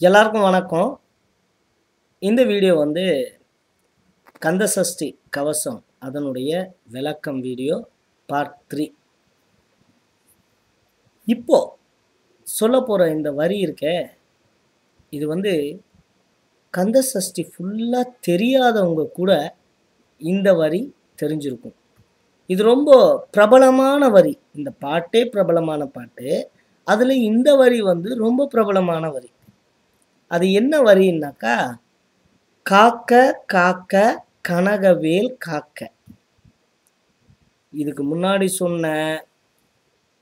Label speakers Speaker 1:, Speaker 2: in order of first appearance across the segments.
Speaker 1: எல்லாருக்கும் வணக்கம். இந்த வீடியோ வந்து கந்தசஷ்டி கவசம் அதனுடைய விளக்கம் வீடியோ பார்ட் 3. இப்போ சொல்ல போற இந்த வரி இருக்கே, இது வந்து கந்தசஷ்டி ஃபுல்லா தெரியாதவங்க கூட இந்த வரி தெரிஞ்சிருக்கும். இது ரொம்ப பிரபலமான வரி. இந்த பாட்டே பிரபலமான பாட்டு. அதுல இந்த வரி வந்து ரொம்ப பிரபலமான வரி. அது என்ன வரின்னாக்கா, காக்க காக்க கனகவேல் காக்க. இதுக்கு முன்னாடி சொன்ன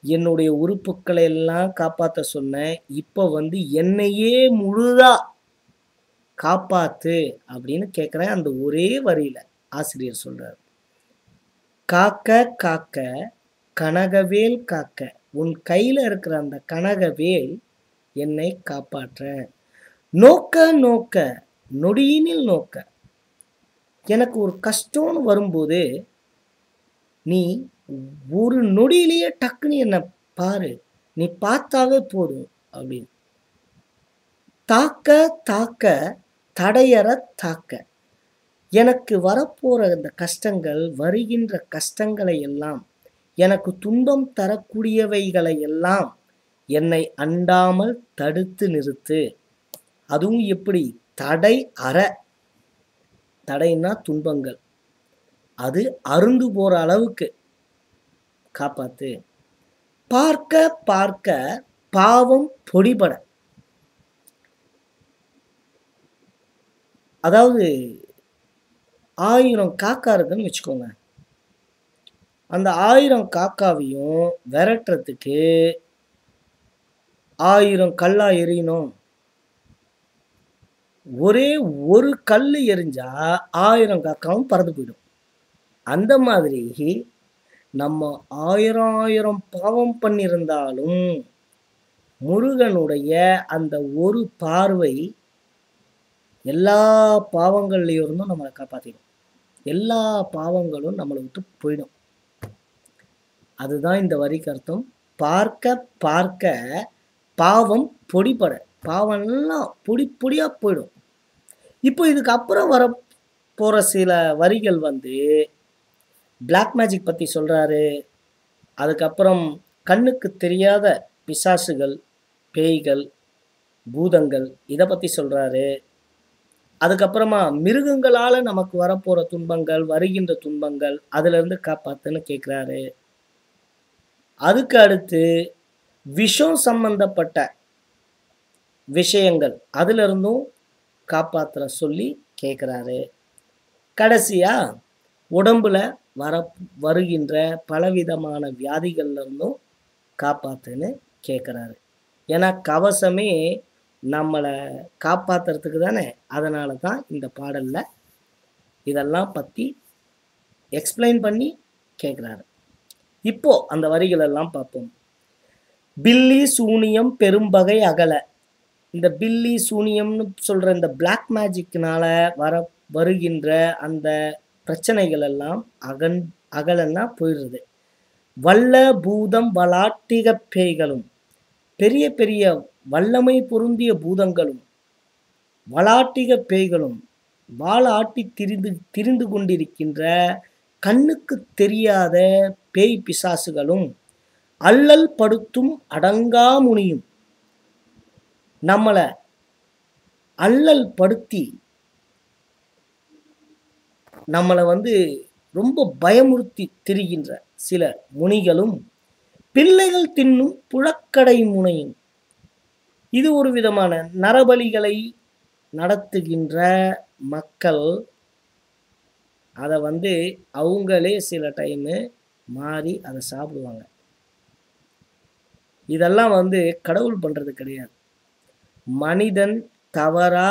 Speaker 1: என்னுடைய உறுப்புக்களை எல்லாம் காப்பாற்ற சொன்னேன். இப்போ வந்து என்னையே முழுதா காப்பாத்து அப்படின்னு கேட்குறேன். அந்த ஒரே வரியில ஆசிரியர் சொல்றார். காக்க காக்க கனகவேல் காக்க, உன் கையில இருக்கிற அந்த கனகவேல் என்னை காப்பாற்ற. நோக்க நோக்க நொடியினில் நோக்க, எனக்கு ஒரு கஷ்டம்னு வரும்போது நீ ஒரு நொடியிலேயே டக்குன்னு என்ன பாரு, நீ பார்த்தாவே போதும் அப்படின்னு. தாக்க தாக்க தடையற தாக்க, எனக்கு வரப்போற இந்த கஷ்டங்கள், வருகின்ற கஷ்டங்களை எல்லாம், எனக்கு துன்பம் தரக்கூடியவைகளை எல்லாம் என்னை அண்டாமல் தடுத்து நிறுத்து. அதுவும் எப்படி? தடை அற. தடைன்னா துன்பங்கள், அது அருந்து போற அளவுக்கு காப்பாத்து. பார்க்க பார்க்க பாவம் பொடிபட. அதாவது 1000 காக்கா இருக்குன்னு வச்சுக்கோங்க. அந்த 1000 காக்காவையும் விரட்டுறதுக்கு 1000 கல்லா எறியணும். ஒரே ஒரு கல்லு எறிஞ்சா 1000 காக்காவும் பறந்து போயிடும். அந்த மாதிரி நம்ம 1000 பாவம் பண்ணியிருந்தாலும் முருகனுடைய அந்த ஒரு பார்வை எல்லா பாவங்கள்லையும் இருந்தும் நம்மளை காப்பாற்றிடும். எல்லா பாவங்களும் நம்மளை விட்டு போயிடும். அதுதான் இந்த வரிக்கு அர்த்தம். பார்க்க பார்க்க பாவம் பொடிபட, பாவம்லாம் பொடி பொடியா போயிடும். இப்போ இதுக்கு அப்புறம் வர போற சில வரிகள் வந்து பிளாக் மேஜிக் பத்தி சொல்றாரு. அதுக்கப்புறம் கண்ணுக்கு தெரியாத பிசாசுகள், பேய்கள், பூதங்கள் இதை பத்தி சொல்றாரு. அதுக்கப்புறமா மிருகங்களால நமக்கு வரப்போற துன்பங்கள், வருகின்ற துன்பங்கள், அதுல இருந்து காப்பாத்துன்னு கேட்கிறாரு. அதுக்கு அடுத்து விஷம் சம்பந்தப்பட்ட விஷயங்கள், அதுல இருந்தும் காப்பாற்ற சொல்லி கேட்குறாரு. கடைசியா உடம்புல வருகின்ற பலவிதமான வியாதிகள்ல இருந்தும் காப்பாத்துன்னு கேட்குறாரு. ஏன்னா கவசமே நம்மளை காப்பாத்துறதுக்கு தானே. அதனால தான் இந்த பாடல்ல இதெல்லாம் பற்றி எக்ஸ்பிளைன் பண்ணி கேட்குறாரு. இப்போ அந்த வரிகள் எல்லாம் பார்ப்போம். பில்லி சூனியம் பெரும்பகை அகல. இந்த பில்லி சூனியம்னு சொல்ற இந்த பிளாக் மேஜிக்னால வருகின்ற அந்த பிரச்சனைகள் எல்லாம் அகலன்னா போயிடுறது. வல்ல பூதம் வளாட்டிக பேய்களும், பெரிய பெரிய வல்லமை பொருந்திய பூதங்களும் வளாட்டிக பேய்களும், வாளாட்டி திரிந்து கொண்டிருக்கின்ற கண்ணுக்கு தெரியாத பேய் பிசாசுகளும், அல்லல் படுத்தும் அடங்கா முனியும், நம்மளை அல்லல் படுத்தி நம்மளை வந்து ரொம்ப பயமுறுத்தி திரிகின்ற சில முனிகளும், பிள்ளைகள் தின்னும் புழக்கடை முனையும். இது ஒரு விதமான நரபலிகளை நடத்துகின்ற மக்கள். அதை வந்து அவங்களே சில டைமு மாறி அதை சாப்பிடுவாங்க. இதெல்லாம் வந்து கடவுள் பண்றது கிடையாது. மனிதன் தவறா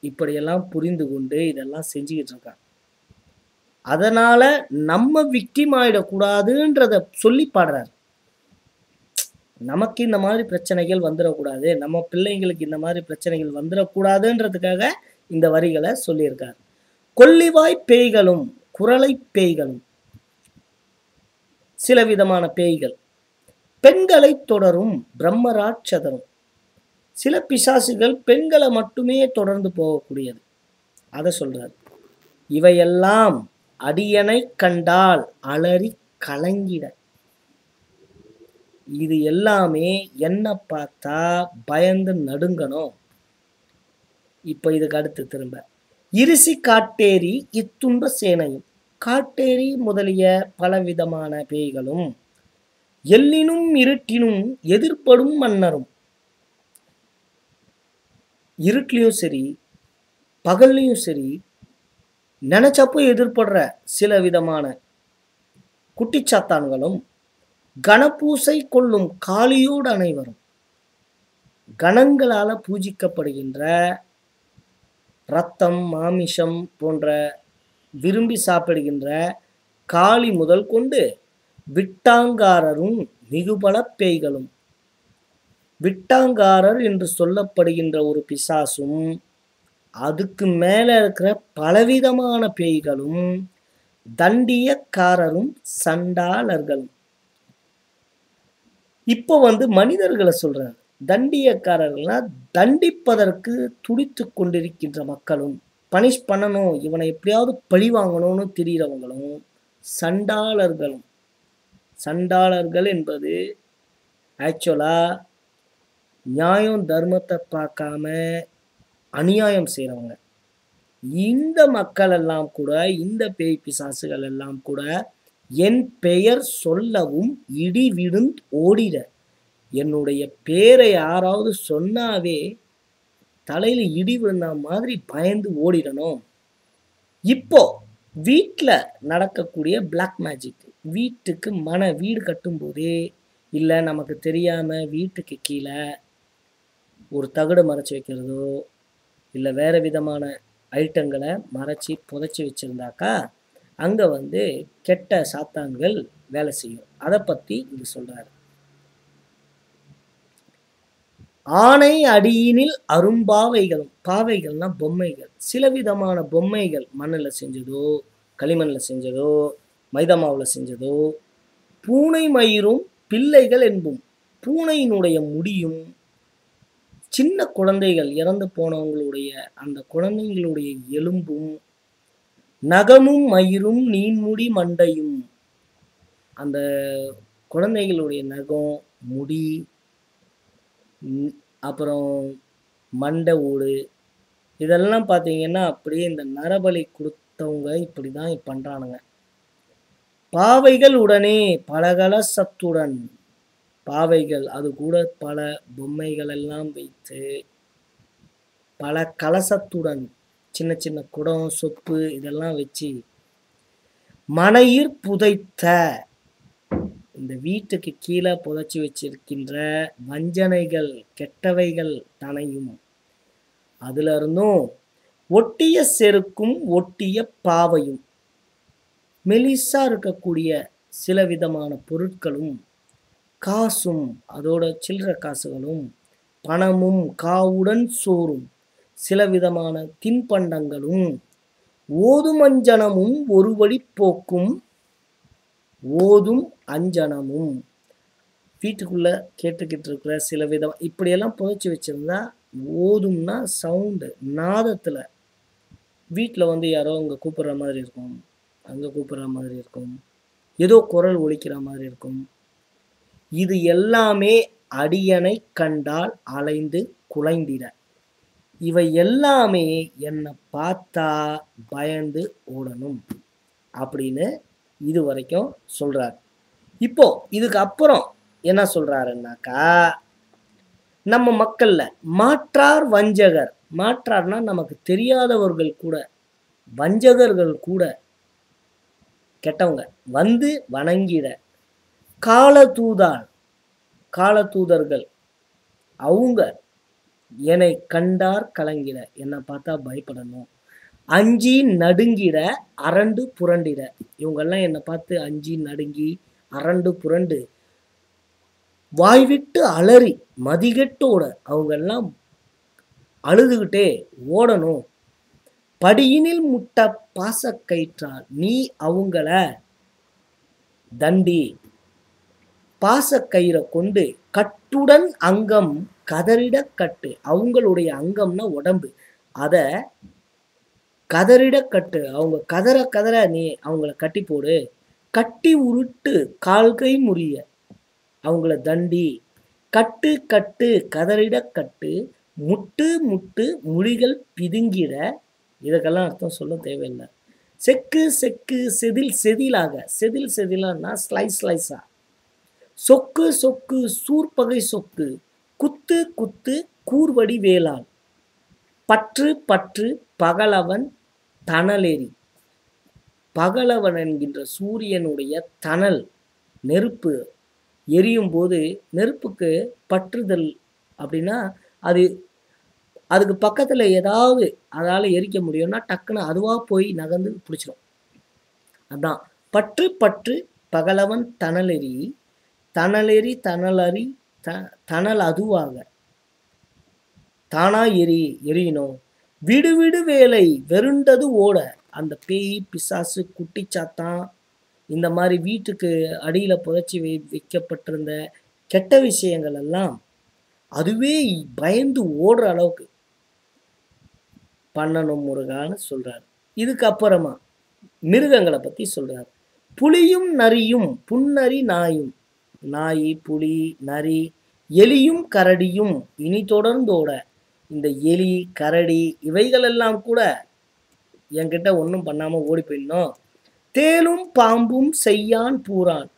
Speaker 1: இப்படியெல்லாம் புரிந்து கொண்டு இதெல்லாம் செஞ்சுக்கிட்டு இருக்கான். அதனால நம்ம விக்டிம் ஆயிடக்கூடாதுன்றத சொல்லி பாடுறாரு. நமக்கு இந்த மாதிரி பிரச்சனைகள் வந்துடக்கூடாது, நம்ம பிள்ளைங்களுக்கு இந்த மாதிரி பிரச்சனைகள் வந்துடக்கூடாதுன்றதுக்காக இந்த வரிகளை சொல்லியிருக்கார். கொல்லிவாய் பேய்களும் குரலை பேய்களும், சில விதமான பேய்கள், பெண்களை தொடரும் பிரம்மராட்சதரும், சில பிசாசுகள் பெண்களை மட்டுமே தொடர்ந்து போகக்கூடியது. அதை சொல்றார். இவையெல்லாம் அடியனை கண்டால் அலறி கலங்கிட. இது எல்லாமே என்ன பார்த்தா பயந்து நடுங்கணும். இப்ப இதுக்கு அடுத்து திரும்ப இருசி காட்டேரி இத்துன்ப சேனையும். காட்டேரி முதலிய பலவிதமான பேய்களும் எல்லினும் இருட்டினும் எதிர்ப்படும் மன்னரும். இருட்டிலையும் சரி பகல்லையும் சரி நினைச்சப்போ எதிர்படுற சில விதமான குட்டிச்சாத்தான்களும் கணபூசை கொள்ளும் காளியோடு அனைவரும். கணங்களால பூஜிக்கப்படுகின்ற இரத்தம் மாமிசம் போன்ற விரும்பி சாப்பிடுகின்ற காளி முதல் கொண்டு விட்டாங்காரரும் மிகுபல பேய்களும். விட்டாங்காரர் என்று சொல்லப்படுகின்ற ஒரு பிசாசும் அதுக்கு மேல இருக்கிற பலவிதமான பேய்களும் தண்டியக்காரரும் சண்டாளர்களும். இப்போ மனிதர்களை சொல்றார். தண்டியக்காரர்கள்னா தண்டிப்பதற்கு துடித்து கொண்டிருக்கின்ற மக்களும், பனிஷ் பண்ணணும் இவனை எப்படியாவது பழி வாங்கணும்னு தெரிகிறவங்களும் சண்டாளர்களும். சண்டாளர்கள் என்பது ஆக்சுவலா நியாயம் தர்மத்தை பார்க்காம அநியாயம் செய்கிறவங்க. இந்த மக்கள் எல்லாம் கூட, இந்த பேய் பிசாசுகள் எல்லாம் கூட என் பெயர் சொல்லவும் இடி விழுந்து ஓடிட. என்னுடைய பேரை யாராவது சொன்னாவே தலையில இடி விழுந்த மாதிரி பயந்து ஓடிடணும். இப்போ வீட்டில் நடக்கக்கூடிய பிளாக் மேஜிக், வீட்டுக்கு வீடு கட்டும் போதே இல்லை நமக்கு தெரியாம வீட்டுக்கு கீழே ஒரு தகடு மறைச்சி வைக்கிறதோ இல்லை வேற விதமான ஐட்டங்களை மறைச்சி புதைச்சி வச்சிருந்தாக்கா அங்கே கெட்ட சாத்தான்கள் வேலை செய்யும். அதை பற்றி இங்கே சொல்றாரு. ஆனை அடியினில் அரும்பாவைகளும். பாவைகள்னா பொம்மைகள். சில விதமான பொம்மைகள் மண்ணில் செஞ்சதோ களிமண்ணில் செஞ்சதோ மைதா மாவில் செஞ்சதோ. பூனை மயிரும் பிள்ளைகள் என்பும். பூனையினுடைய முடியும் சின்ன குழந்தைகள் இறந்து போனவங்களுடைய அந்த குழந்தைங்களுடைய எலும்பும் நகமும் மயிரும் நீன்முடி மண்டையும். அந்த குழந்தைகளுடைய நகம் முடி அப்புறம் மண்டை ஓடு இதெல்லாம் பார்த்தீங்கன்னா அப்படியே இந்த நரபலி கொடுத்தவங்க இப்படி தான் பண்ணுறானுங்க. பாவைகள் உடனே பலகல சத்துடன். பாவைகள் அது கூட பல பொம்மைகள் எல்லாம் வைத்து பல கலசத்துடன் சின்ன சின்ன குடம் சொப்பு இதெல்லாம் வச்சு மனையிற் புதைத்த. இந்த வீட்டுக்கு கீழே புதைச்சி வச்சிருக்கின்ற வஞ்சனைகள் கெட்டவைகள் தனையும். அதுல இருந்தும் ஒட்டிய செருக்கும் ஒட்டிய பாவையும். மெலிசா இருக்கக்கூடிய சில விதமான பொருட்களும் காசும் அதோட சில்லற காசுகளும் பணமும் காவுடன் சோறும் சில விதமான தின்பண்டங்களும் ஓதும் அஞ்சனமும் ஒரு வழி போக்கும். ஓதும் அஞ்சனமும் வீட்டுக்குள்ள கேட்டுக்கிட்டு இருக்கிற சில விதம் இப்படியெல்லாம் புதைச்சி வச்சிருந்தா. ஓதும்னா சவுண்டு, நாதத்துல. வீட்டில் யாரோ அங்கே கூப்பிடுற மாதிரி இருக்கும், அங்கே கூப்பிடுற மாதிரி இருக்கும், ஏதோ குரல் ஒலிக்கிற மாதிரி இருக்கும். இது எல்லாமே அடியனை கண்டால் அலைந்து குலைந்திட. இவை எல்லாமே என்னை பார்த்தா பயந்து ஓடணும் அப்படின்னு இது வரைக்கும் சொல்றார். இப்போ இதுக்கு அப்புறம் என்ன சொல்றாருன்னாக்கா, நம்ம மக்கள்ல மாற்றார் வஞ்சகர். மாற்றார்னா நமக்கு தெரியாதவர்கள் கூட, வஞ்சகர்கள் கூட, கெட்டவங்க வணங்கிட. காலதூதாள், காலதூதர்கள் அவங்க என்னை கண்டார் கலங்கிட, என்னை பார்த்தா பயப்படணும். அஞ்சி நடுங்கிட அரண்டு புரண்டிட. இவங்கெல்லாம் என்னை பார்த்து அஞ்சி நடுங்கி அரண்டு புரண்டு வாய்விட்டு அலறி மதிகெட்டோட அவங்கெல்லாம் அழுதுகிட்டே ஓடணும். படியினில் முட்ட பாசக்கயிற்றால் நீ அவங்கள தண்டி. பாசக்கயிறை கொண்டு கட்டுடன் அங்கம் கதறிட கட்டு. அவங்களுடைய அங்கம்னா உடம்பு. அத கதறிட கட்டு. அவங்க கதற கதற நீ அவங்கள கட்டி போடு. கட்டி உருட்டு கால்கை முறிய. அவங்கள தண்டி. கட்டு கட்டு கதறிட கட்டு. முட்டு முட்டு மொழிகள் பிதுங்கிட. இதுக்கெல்லாம் அர்த்தம் சொல்ல தேவையில்லை. செக்கு செக்கு செதில் செதிலாக. செதில் செதிலான்னா ஸ்லைஸ் ஸ்லைஸா. சொக்கு சொக்கு சூர்பகை சொக்கு. குத்து குத்து கூர்வடி வேளான். பற்று பற்று பகலவன் தணலெறி. பகலவன் என்கின்ற சூரியனுடைய தணல் நெருப்பு எரியும் போது நெருப்புக்கு பற்றுதல் அப்படின்னா அது அதுக்கு பக்கத்தில் ஏதாவது அதால் எரிக்க முடியும்னா டக்குன்னு அதுவாக போய் நகர்ந்து பிடிச்சிடும். அதான் பற்று பற்று பகலவன் தணலெறி. தணலெறி தணலறி தணல் அதுவாக தானா எரியணும். விடு விடு வேலை வெருண்டது ஓட. அந்த பேய் பிசாசு குட்டிச்சாத்தான் இந்த மாதிரி வீட்டுக்கு அடியில் புதைச்சி வைக்கப்பட்டிருந்த கெட்ட விஷயங்கள் எல்லாம் அதுவே பயந்து ஓடுற அளவுக்கு பண்ணணும் முருகான்னு சொல்றாரு. இதுக்கப்புறமா மிருகங்களை பற்றி சொல்றாரு. புலியும் நரியும் புன்னரி நாயும். நாய் புலி நரி எலியும் கரடியும் இனி தொடர்ந்தோட. இந்த எலி கரடி இவைகளெல்லாம் கூட என்கிட்ட ஒன்றும் பண்ணாமல் ஓடி போயிடணும். தேலும் பாம்பும் செய்யான் பூரான்.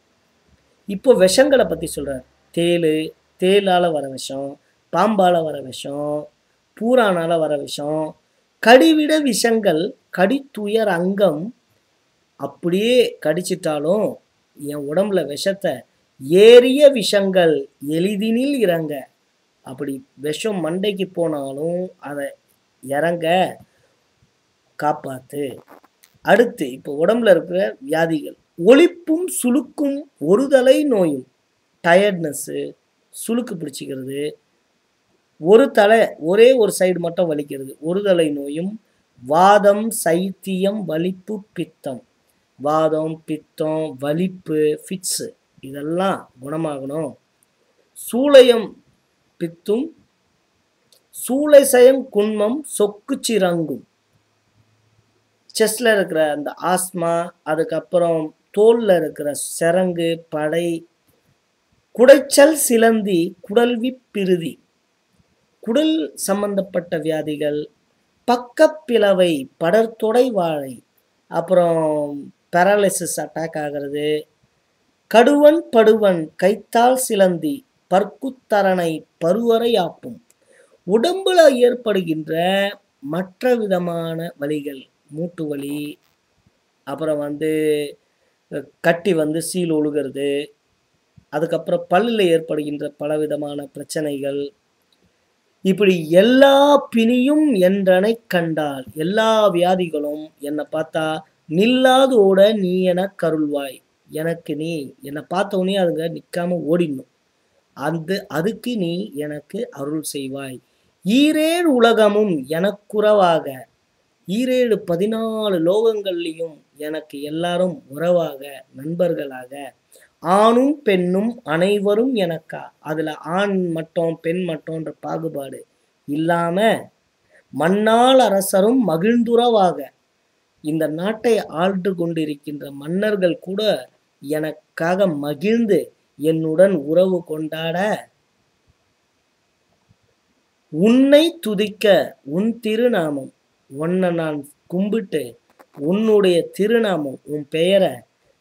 Speaker 1: இப்போ விஷங்களை பற்றி சொல்கிறார். தேலால் வர விஷம், பாம்பால் வர விஷம், பூரானால் வர விஷம், கடிவிட விஷங்கள் கடித்துயர் அங்கம். அப்படியே கடிச்சிட்டாலும் என் உடம்புல விஷத்தை ஏறிய விஷங்கள் எளிதினில் இறங்க. அப்படி விஷம் மண்டைக்கு போனாலும் அதை இறங்க காப்பாத்து. அடுத்து இப்போ உடம்புல இருக்கிற வியாதிகள். ஒளிப்பும் சுளுக்கும் ஒரு தலை நோயும். டயர்ட்னஸ்ஸு, சுளுக்கு பிடிச்சிக்கிறது, ஒரு தலை ஒரே ஒரு சைடு மட்டும் வலிக்கிறது, ஒரு தலை நோயும். வாதம் சைத்தியம் வலிப்பு பித்தம். வாதம் பித்தம் வலிப்பு ஃபிட்ஸு இதெல்லாம் குணமாகணும். சூளையம் பித்தும் சூளைசயம் குன்மம் சொக்கு சிறங்கும். செஸ்டில் இருக்கிற அந்த ஆஸ்மா, அதுக்கப்புறம் தோலில் இருக்கிற சிரங்கு படை, குடைச்சல் சிலந்தி குடல்வி பிரிதி. குடல் சம்பந்தப்பட்ட வியாதிகள். பக்கப்பிளவை படர்தொடை வாழை. அப்புறம் பேரலிசிஸ் அட்டாக் ஆகிறது. கடுவன் படுவன் கைத்தால் சிலந்தி பற்குத்தரணை பருவரை ஆப்பும். உடம்புல ஏற்படுகின்ற மற்ற விதமான வலிகள். மூட்டு வலி, அப்புறம் கட்டி சீல் ஒழுகிறது, அதுக்கப்புறம் பல்லில் ஏற்படுகின்ற பலவிதமான பிரச்சனைகள். இப்படி எல்லா பிணியும் என்றனை கண்டால், எல்லா வியாதிகளும் என்னை பார்த்தா நில்லாது ஓட நீ என கருள்வாய். எனக்கு நீ என்னை பார்த்தவொடனே அதுங்க நிற்காம ஓடிடணும். அதுக்கு நீ எனக்கு அருள் செய்வாய். ஈரேழு உலகமும் எனக்குறவாக. ஈரேழு 14 லோகங்கள்லையும் எனக்கு எல்லாரும் உறவாக நண்பர்களாக. ஆணும் பெண்ணும் அனைவரும் எனக்கா. அதில் ஆண் மட்டும் பெண் மட்டும்ன்ற பாகுபாடு இல்லாம மண்ணால் அரசரும் மகிழ்ந்துறவாக. இந்த நாட்டை ஆண்டு கொண்டிருக்கின்ற மன்னர்கள் கூட எனக்காக மகிழ்ந்து என்னுடன் உறவு கொண்டாட. உன்னை துதிக்க உன் திருநாமம். உன்னை நான் கும்பிட்டு உன்னுடைய திருநாமம் உன் பெயரை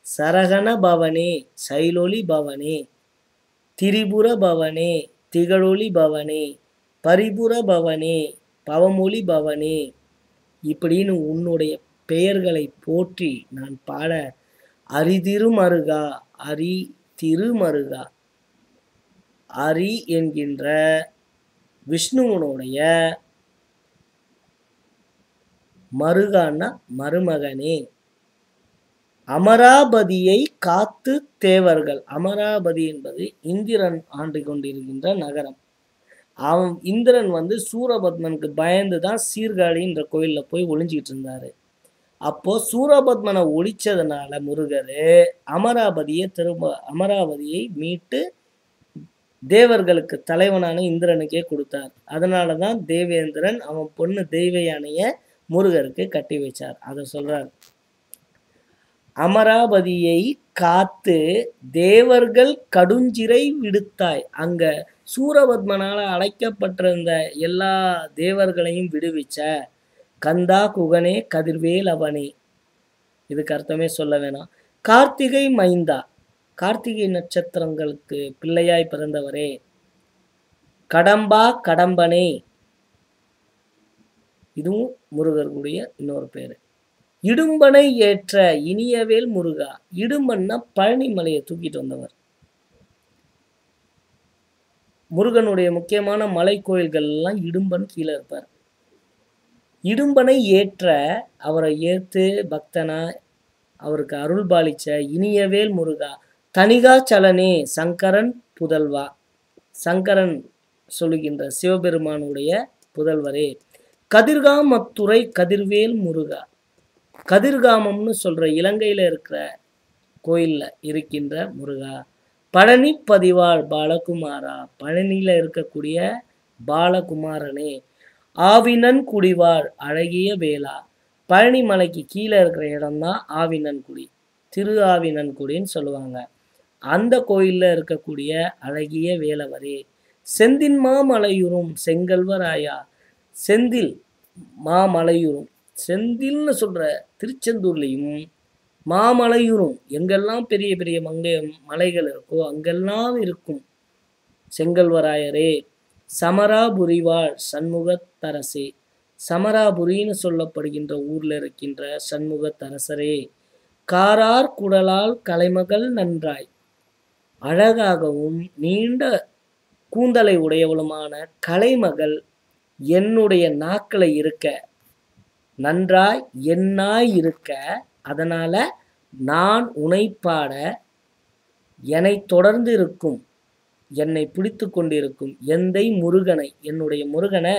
Speaker 1: சரகண பவனே சைலொலி பவனே திரிபுர பவனே திகழொலி பவனே பரிபுர பவனே பவமொழி பவனே இப்படின்னு உன்னுடைய பெயர்களை போற்றி நான் பாட அரிதிருமருகா. அரி திருமருகா. அரி என்கின்ற விஷ்ணுவனுடைய மருகான்னா மருமகனே. அமராபதியை காத்து தேவர்கள். அமராபதி என்பது இந்திரன் ஆண்டு கொண்டிருக்கின்ற நகரம். இந்திரன் சூரபத்மனுக்கு பயந்து தான் சீர்காழின்ற கோயிலில் போய் ஒளிஞ்சிக்கிட்டு இருந்தாரு. அப்போ சூரபத்மனை ஒழிச்சதுனால முருகர் அமராவதியை மீட்டு தேவர்களுக்கு தலைவனான இந்திரனுக்கே கொடுத்தார். அதனால தான் தேவேந்திரன் அவன் பொண்ணு தெய்வ யானைய முருகருக்கு கட்டி வச்சார். அதை சொல்றார். அமராவதியை காத்து தேவர்கள் கடுஞ்சிறை விடுத்தாய். அங்க சூரபத்மனால அழைக்கப்பட்டிருந்த எல்லா தேவர்களையும் விடுவிச்ச. கந்தா குகனே கதிர்வேல் அவனே. இதுக்கு அர்த்தமே சொல்ல வேணாம். கார்த்திகை மைந்தா, கார்த்திகை நட்சத்திரங்களுக்கு பிள்ளையாய் பிறந்தவரே. கடம்பா கடம்பனே, இதுவும் முருகருடைய இன்னொரு பேரு. இடும்பனை ஏற்ற இனியவேல் முருகா. இடும்பன்னா பழனி மலையை தூக்கிட்டு வந்தவர். முருகனுடைய முக்கியமான மலை கோயில்கள் எல்லாம் இடும்பன் கீழே இருப்பார். இடும்பனை ஏற்ற, அவரை ஏற்று பக்தனா அவருக்கு அருள் பாலிச்ச இனியவேல் முருகா. தணிகாச்சலனே சங்கரன் புதல்வா. சங்கரன் சொல்லுகின்ற சிவபெருமானுடைய புதல்வரே. கதிர்காமத்துறை கதிர்வேல் முருகா. கதிர்காமம்னு சொல்ற இலங்கையில இருக்கிற கோயில்ல இருக்கின்ற முருகா. பழனி பதிவாள் பாலகுமாரா. பழனியில இருக்கக்கூடிய பாலகுமாரனே. ஆவினன் குடிவாள் அழகிய வேளா. பழனி மலைக்கு கீழே இருக்கிற இடம்தான் ஆவினன்குடி, திரு ஆவினன்குடின்னு சொல்லுவாங்க. அந்த கோயில்ல இருக்கக்கூடிய அழகிய வேலவரே. செந்தின் மாமலையுறும் செங்கல்வராயா. செந்தில் மாமலையுறும், செந்தில்னு சொல்ற திருச்செந்தூர்லையும் மாமலையுறும் எங்கெல்லாம் பெரிய பெரிய மலைகள் இருக்கோ அங்கெல்லாம் இருக்கும் செங்கல்வராயரே. சமராபுரிவாள் சண்முகத்தரசே. சமராபுரின்னு சொல்லப்படுகின்ற ஊர்ல இருக்கின்ற சண்முகத்தரசரே. காரார் குடலால் கலைமகள் நன்றாய். அழகாகவும் நீண்ட கூந்தலை உடையவளுமான கலைமகள் என்னுடைய நாக்கில் இருக்க, நன்றாய் என்னாய் இருக்க, அதனால நான் உனைப்பாட என்னை தொடர்ந்து இருக்கும், என்னை பிடித்து கொண்டிருக்கும் எந்தை முருகனை, என்னுடைய முருகனை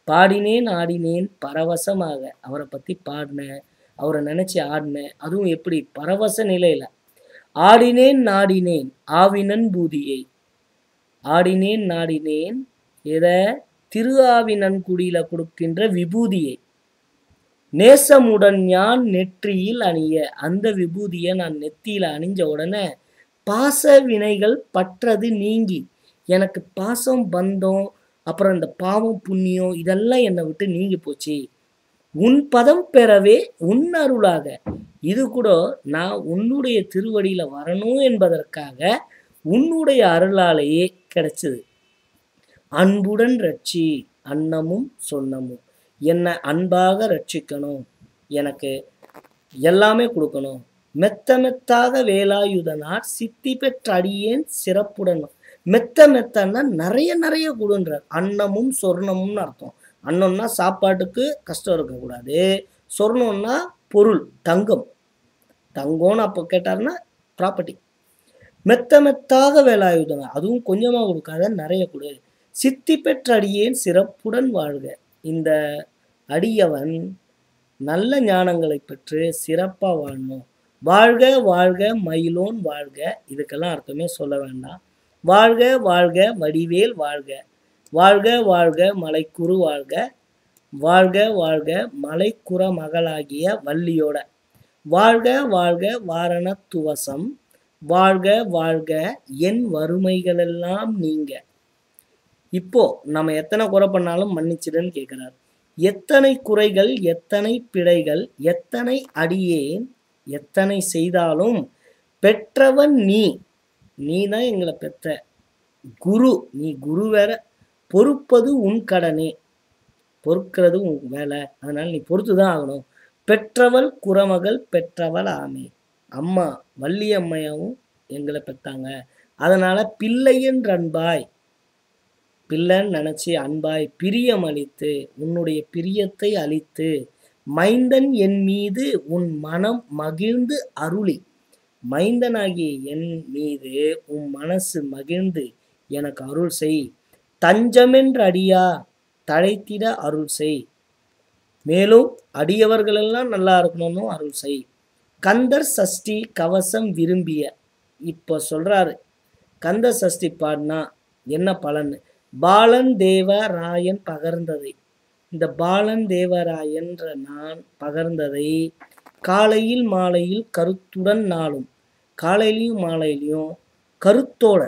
Speaker 1: பாடினேன் ஆடினேன் பரவசமாக. அவரை பற்றி பாடினேன், அவரை நினச்சி ஆடினேன். அதுவும் எப்படி? பரவச நிலையில். ஆடினேன் நாடினேன் ஆவினன் பூதியை. ஆடினேன் நாடினேன் எதை? திரு ஆவினன்குடியில் கொடுக்கின்ற விபூதியை. நேசமுடன் ஞான் நெற்றியில் அணிய. அந்த விபூதியை நான் நெத்தியில் அணிஞ்ச உடனே பாச வினைகள் பற்றது நீங்கி, எனக்கு பாசம் பந்தம் அப்புறம் இந்த பாவம் புண்ணியம் இதெல்லாம் என்னை விட்டு நீங்கி போச்சு. உன் பதம் பெறவே உன் அருளாக. இது கூட நான் உன்னுடைய திருவடியில் வரணும் என்பதற்காக உன்னுடைய அருளாலேயே கிடைச்சது. அன்புடன் ரட்சி, அன்னமும் சொன்னமும். என்னை அன்பாக ரட்சிக்கணும், எனக்கு எல்லாமே கொடுக்கணும். மெத்த மெத்தாக வேலாயுதனார் சித்தி பெற்ற அடியேன் சிறப்புடன். மெத்த மெத்தன்னா நிறைய நிறைய கொடுன்றார். அன்னமும் சொர்ணமும்னு அர்த்தம். அன்னம்னா சாப்பாட்டுக்கு கஷ்டம் இருக்கக்கூடாது, சொர்ணம்னா பொருள், தங்கம். தங்கம்னு அப்போ கேட்டாருன்னா ப்ராப்பர்ட்டி. மெத்த மெத்தாக வேலாயுதனார், அதுவும் கொஞ்சமாக கொடுக்காத, நிறைய கொடு. சித்தி பெற்ற அடியேன் சிறப்புடன் வாழ்க. இந்த அடியவன் நல்ல ஞானங்களை பெற்று சிறப்பாக வாழணும். வாழ்க வாழ்க மயிலோன் வாழ்க. இதுக்கெல்லாம் அர்த்தமே சொல்ல வேண்டாம். வாழ்க வாழ்க வடிவேல் வாழ்க. வாழ்க வாழ்க மலைக்குரு வாழ்க. வாழ்க வாழ்க மலைக்குற மகளாகிய வள்ளியோட. வாழ்க வாழ்க வாரணத்துவசம். வாழ்க வாழ்க என் வறுமைகளெல்லாம் நீங்க. இப்போ நம்ம எத்தனை குறை பண்ணாலும் மன்னிச்சிடுன்னு கேட்குறார். எத்தனை குறைகள், எத்தனை பிழைகள், எத்தனை அடியேன் எத்தனை செய்தாலும் பெற்றவன் நீ. நீ தான் எங்களை பெற்ற குரு. நீ குரு வேற. பொறுப்பது உன் கடனே, பொறுக்கிறது உன் வேலை. அதனால நீ பொறுத்து தான் ஆகணும். பெற்றவள் குறமகள் பெற்றவள் ஆமே. அம்மா வள்ளி அம்மையாவும் எங்களை பெற்றாங்க. அதனால பிள்ளையென்று அன்பாய், பிள்ளைன்னு நினச்சி அன்பாய் பிரியம் அளித்து, உன்னுடைய பிரியத்தை அளித்து, மைந்தன் என் மீது உன் மனம் மகிழ்ந்து அருளி. மைந்தனாகிய என் மீது உன் மனசு மகிழ்ந்து எனக்கு அருள் செய். தஞ்சமென்று அடியா தழைத்திட அருள் செய். மேலும் அடியவர்களெல்லாம் நல்லா இருக்கணும்னு அருள் செய். கந்தர் சஷ்டி கவசம் விரும்பிய. இப்போ சொல்றாரு, கந்த சஷ்டி பாடினா என்ன பலன்? பாலன் தேவராயன் பகர்ந்ததை, இந்த பாலன் தேவராயன்ற நான் பகர்ந்ததை காலையில் மாலையில் கருத்துடன் நாளும், காலையிலையும் மாலையிலையும் கருத்தோட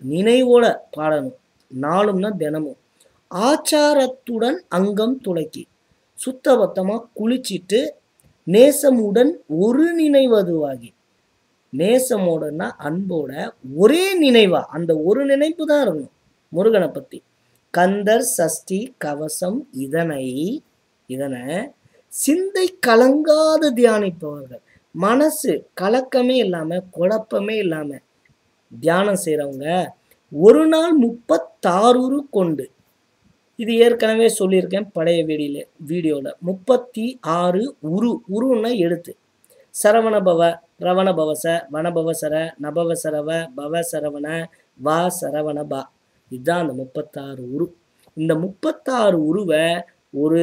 Speaker 1: நினைவோட பாடணும். நாளும்னா தினமும். ஆச்சாரத்துடன் அங்கம் துளக்கி, சுத்தபத்தமாக குளிச்சிட்டு நேசமுடன் ஒரு நினைவதுவாகி, நேசமோடனா அன்போட ஒரே நினைவா, அந்த ஒரு நினைப்பு தான் இருக்கணும் முருகனை பற்றி. கந்தர் சஷ்டி கவசம் இதனை சிந்தை கலங்காது தியானிப்பவர்கள், மனசு கலக்கமே இல்லாமல் குழப்பமே இல்லாமல் தியானம் செய்கிறவங்க ஒரு நாள் 36 கொண்டு, இது ஏற்கனவே சொல்லியிருக்கேன் பழைய வீடியோவில், 36 உருன்னா எழுத்து. சரவணபவ, ரவணபவச, வனபவசர, நபவசரவ, பவசரவண, வா சரவணபா, இதுதான் அந்த 36 உரு. இந்த 36 உருவை ஒரு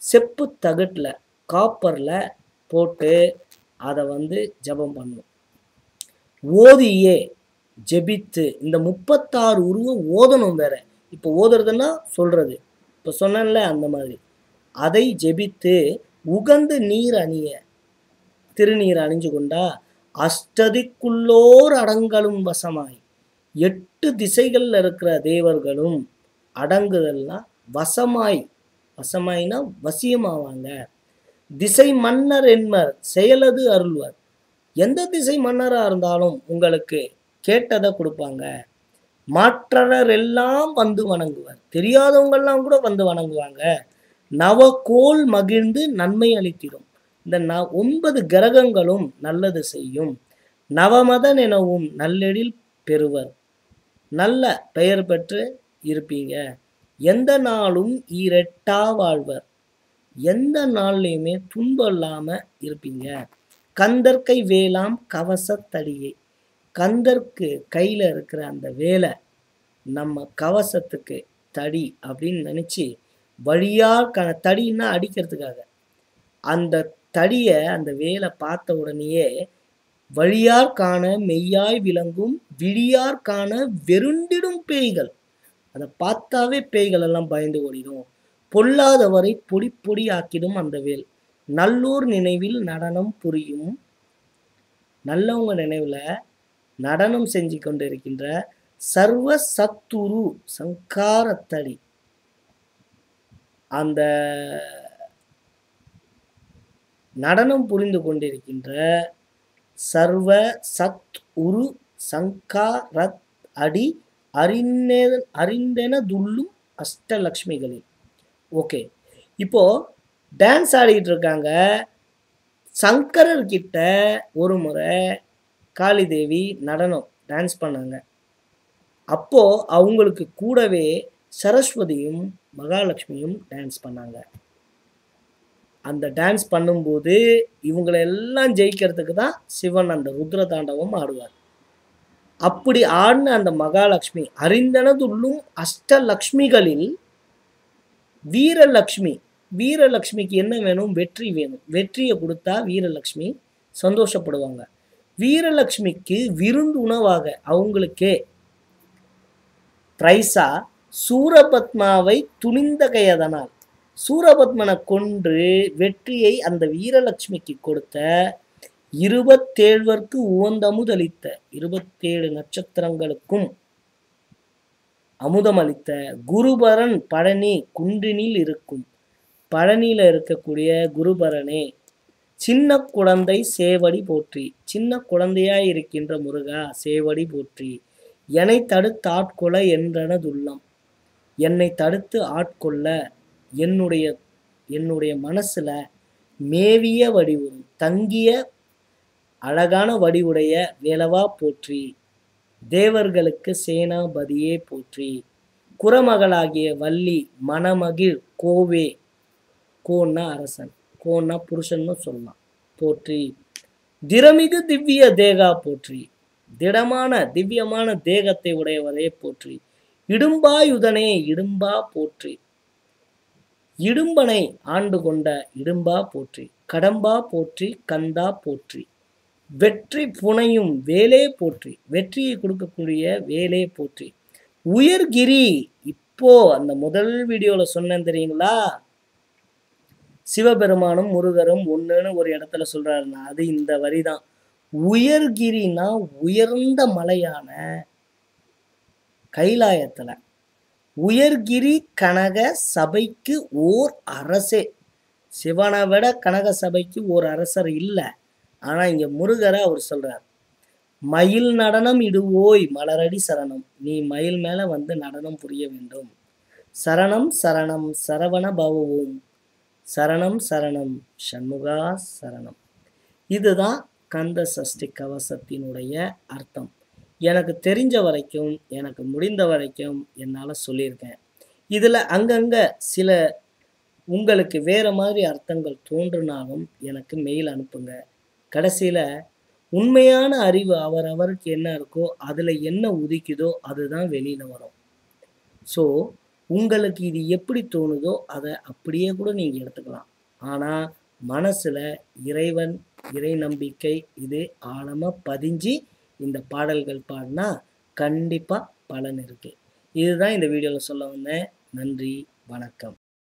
Speaker 1: செப்பு தகட்டில் காப்பரில் போட்டு அதை ஜபம் பண்ணணும். ஓதியே ஜெபித்து இந்த 36 உருவை ஓதணும். வேற இப்போ ஓதுறதுன்னா சொல்றது, இப்போ சொன்னேன்ல அந்த மாதிரி அதை ஜெபித்து உகந்து நீர் அணிய, திருநீர் அணிஞ்சு கொண்டா அஷ்டதிக்குள்ளோர் அடங்கலும் வசமாய், 8 திசைகளில் இருக்கிற தேவர்களும் அடங்குதல்னா வசமாய், வசமாயினா வசியமாவாங்க. திசை மன்னர் என்பர் செயலது அருள்வர், எந்த திசை மன்னராக இருந்தாலும் உங்களுக்கு கேட்டதை கொடுப்பாங்க. மாற்றவர் எல்லாம் வந்து வணங்குவார், தெரியாதவங்கெல்லாம் கூட வந்து வணங்குவாங்க. நவகோள் மகிழ்ந்து நன்மை அளித்திடும், இந்த 9 கிரகங்களும் நல்லது செய்யும். நவமதன் எனவும் நல்லெழில் பெறுவர், நல்ல பெயர் பெற்று இருப்பீங்க. எந்த நாளும் ஈரெட்டா வாழ்வர், எந்த நாள்லையுமே துன்பம் இல்லாமல் இருப்பீங்க. கந்தற்கை வேலாம் கவசத்தடியை, கந்தற்கு கையில் இருக்கிற அந்த வேலை நம்ம கவசத்துக்கு தடி அப்படின்னு நினச்சி, வழியாக தடின்னா அடிக்கிறதுக்காக, அந்த தடியை அந்த வேலை பார்த்த உடனேயே வழியார் காண மெய்யாய் விளங்கும், விழியார் காண வெருண்டிடும் பேய்கள், அதை பார்த்தாவே பேய்கள் எல்லாம் பயந்து ஓடிடும். பொல்லாதவரை பொடி பொடி ஆக்கிடும் அந்த வேல். நல்லோர் நினைவில் நடனம் புரியும், நல்லவங்க நினைவில் நடனம் செஞ்சு கொண்டு இருக்கின்ற சர்வ சத்துரு சங்காரத்தடி, அந்த நடனம் புரிந்து கொண்டிருக்கின்ற சர்வ சத் உரு சங்காரத் அடி அறிந்தென துள்ளும் அஷ்டலக்ஷ்மிகளில். ஓகே, இப்போ டான்ஸ் ஆடிட்டு இருக்காங்க. சங்கரர்கிட்ட ஒரு முறை காளி தேவி நடனம் டான்ஸ் பண்ணாங்க. அப்போ அவங்களுக்கு கூடவே சரஸ்வதியும் மகாலட்சுமியும் டான்ஸ் பண்ணாங்க. அந்த டான்ஸ் பண்ணும்போது இவங்களை எல்லாம் ஜெயிக்கிறதுக்கு தான் சிவன் அந்த ருத்ர தாண்டவம் ஆடுவார். அப்படி ஆடின அந்த மகாலட்சுமி அறிந்தனதுள்ளும் அஷ்டலக்ஷ்மிகளில் வீரலக்ஷ்மி, வீரலக்ஷ்மிக்கு என்ன வேணும்? வெற்றி வேணும். வெற்றியை கொடுத்தா வீரலக்ஷ்மி சந்தோஷப்படுவாங்க. வீரலக்ஷ்மிக்கு விருந்து உணவாக அவங்களுக்கே பிரைஸா சூரபத்மாவை துணிந்த கையதனால், சூரபத்மனை கொன்று வெற்றியை அந்த வீரலட்சுமிக்கு கொடுத்த 27 உவந்தமுதளித்த, 27 நட்சத்திரங்களுக்கும் அமுதமளித்த குருபரன் பழனி குன்றினில் இருக்கும், பழனியில் இருக்கக்கூடிய குருபரனே, சின்ன குழந்தை சேவடி போற்றி, சின்ன குழந்தையாய் இருக்கின்ற முருகா சேவடி போற்றி. என்னை தடுத்து ஆட்கொள்ள என்றனதுள்ளம், என்னை தடுத்து ஆட்கொள்ள என்னுடைய மனசுல மேவிய வடிவுறும் தங்கிய அழகான வடிவுடைய வேலவா போற்றி. தேவர்களுக்கு சேனாபதியே போற்றி. குறமகளாகிய வள்ளி மணமகிழ் கோவே, கோன்னா அரசன், கோன்னா புருஷன்னு சொல்லலாம், போற்றி. திறமிகு திவ்ய தேகா போற்றி, திடமான திவ்யமான தேகத்தை உடையவரே போற்றி. இடும்பாயுதனே இடும்பா போற்றி, இடும்பனை ஆண்டு கொண்ட இடும்பா போற்றி. கடம்பா போற்றி, கந்தா போற்றி. வெற்றி புனையும் வேலே போற்றி, வெற்றியை கொடுக்கக்கூடிய வேலே போற்றி. உயர்கிரி. இப்போ அந்த முதல் வீடியோல சொன்னேன் தெரியுங்களா? சிவபெருமானும் முருகரும் ஒண்ணுன்னு ஒரு இடத்துல சொல்றாருன்னா, அது இந்த வரி தான். உயர்கிரினா உயர்ந்த மலையான கைலாயத்துல. உயர்கிரி கனக சபைக்கு ஓர் அரசே. சிவனை விட கனக சபைக்கு ஓர் அரசர் இல்ல. ஆனா இங்க முருகரை அவர் சொல்றார். மயில் நடனம் இடுவோய் மலரடி சரணம். நீ மயில் மேல வந்து நடனம் புரிய வேண்டும். சரணம் சரணம் சரவண பவவும். சரணம் சரணம் சண்முகா சரணம். இதுதான் கந்த சஷ்டி கவசத்தினுடைய அர்த்தம். எனக்கு தெரிஞ்ச வரைக்கும், எனக்கு முடிந்த வரைக்கும் என்னால் சொல்லியிருக்கேன். இதில் அங்கங்க சில உங்களுக்கு வேற மாதிரி அர்த்தங்கள் தோன்றினாலும் எனக்கு மெயில் அனுப்புங்க. கடைசியில் உண்மையான அறிவு அவரவருக்கு என்ன இருக்கோ அதில் என்ன உதிக்குதோ அதுதான் வெளியில் வரும். ஸோ உங்களுக்கு இது எப்படி தோணுதோ அதை அப்படியே கூட நீங்கள் எடுத்துக்கலாம். ஆனால் மனசில் இறைவன், இறை நம்பிக்கை இது ஆழமாக பதிஞ்சு இந்த பாடல்கள் பாடினா கண்டிப்பாக பலன் இருக்குது. இதுதான் இந்த வீடியோவில் சொல்ல வந்தேன். நன்றி, வணக்கம்.